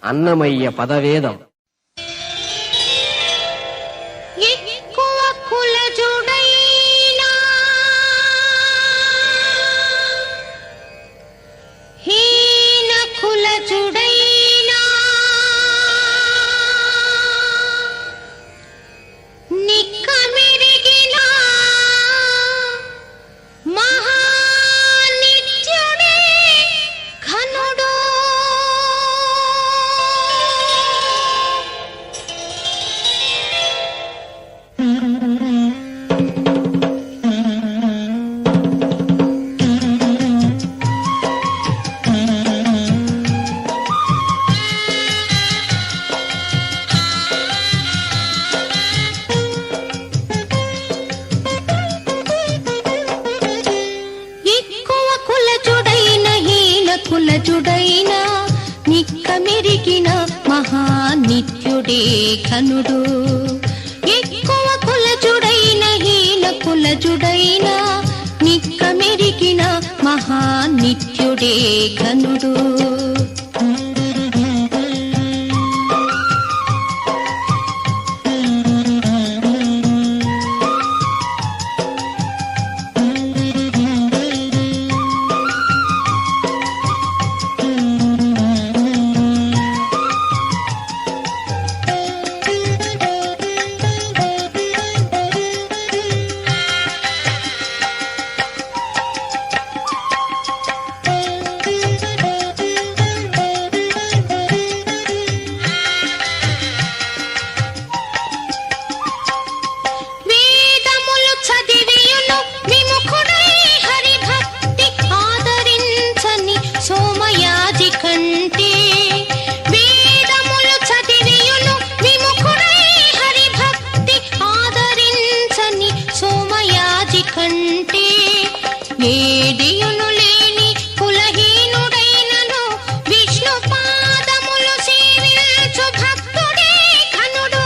అన్నమయ్య పదవేదం. ఎక్కువ కులజుడైనా హీన కులజుడైనా నిక్కమెరిగిన మహానిత్యుడే ఘనుడు. ఎక్కువ కులజుడైన హీన కులజుడైన నిక్కమెరిగిన మహానిత్యుడే ఘనుడు. ఎక్కువ కులజుడైన హీన కులజుడైన నిక్కమెరిగిన మహానిత్యుడే ఘనుడు. వేదములు చదివియును విముఖుడై హరిభక్తి ఆదరించని సోమయాజి కంటే. వేదములు చదివియును విముఖుడై హరిభక్తి ఆదరించని సోమయాజి కంటే. ఏదియును లేని కులహీనుడైనను విష్ణు పాదములు సేవించు భక్తుడే ఘనుడు.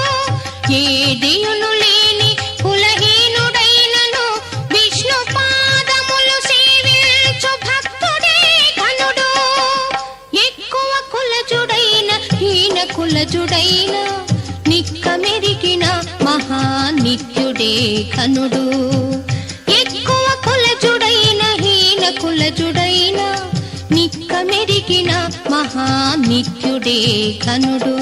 ఏదియును లేని కులహీనుడైనను విష్ణు పాదములు సేవించు భక్తుడే ఘనుడు. ఎక్కువ కులజుడైన హీన కులజుడైన నిక్కమెరిగిన మహానిత్యుడే ఘనుడు. ఎక్కువ కులజుడైన హీన కులజుడైన నిక్కమెరిగిన మహానిత్యుడే ఘనుడు.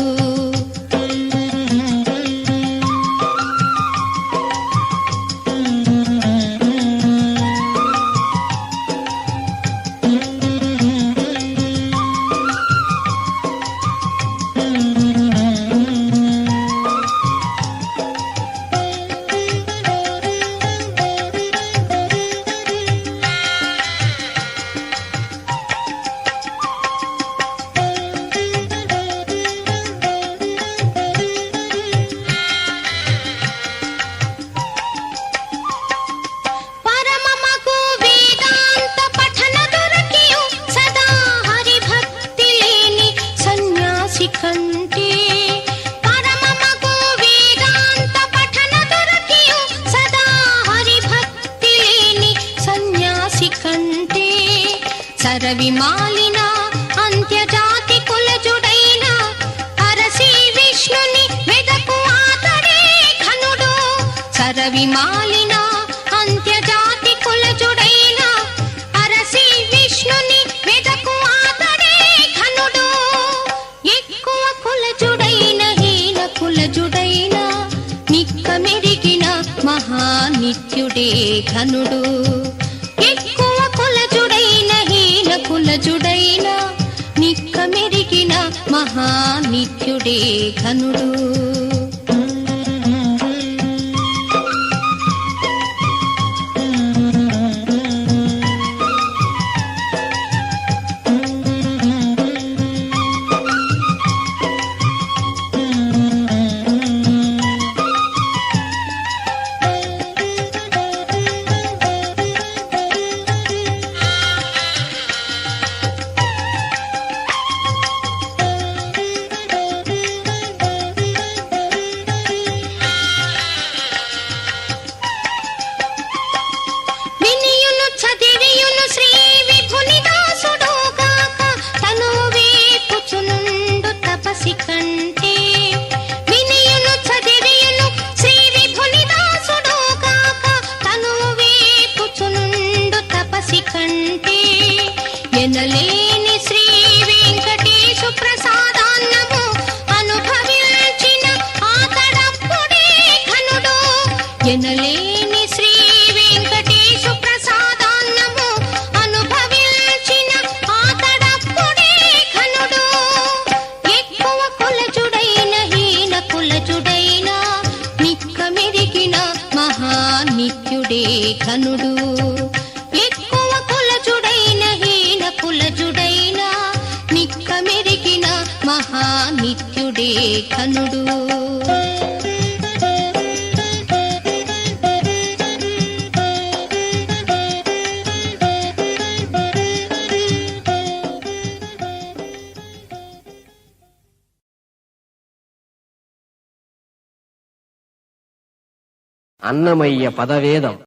పరమమగు వేదాంత పఠన దొరకియు సదా హరిభక్తి లేని సన్యాసి కంటే. పరమమగు వేదాంత పఠన దొరకియు సదా హరిభక్తి లేని సన్యాసి కంటే. సరవిమాలిన అంత్యజాతి కులజుడైన అరసి విష్ణుని వెదకు ఆతడే ఘనుడు. సరవిమాలిన అంత్యజాతి కులజుడైన అరసి విష్ణుని వెదకు ఆతడే ఘనుడు. ఎక్కువ కులజుడైన హీన కులజుడైన నిక్కమెరిగిన మహానిత్యుడే ఘనుడు. ఎక్కువ కులజుడైన హీన కులజుడైన నిక్కమెరిగిన మహానిత్యుడే ఘనుడు. ఘనుడు ఎక్కువ కులజుడైన హీన కులజుడైన నిక్క మెరిగిన మహానిత్యుడే ఘనుడు అన్నమయ్య పదవేదం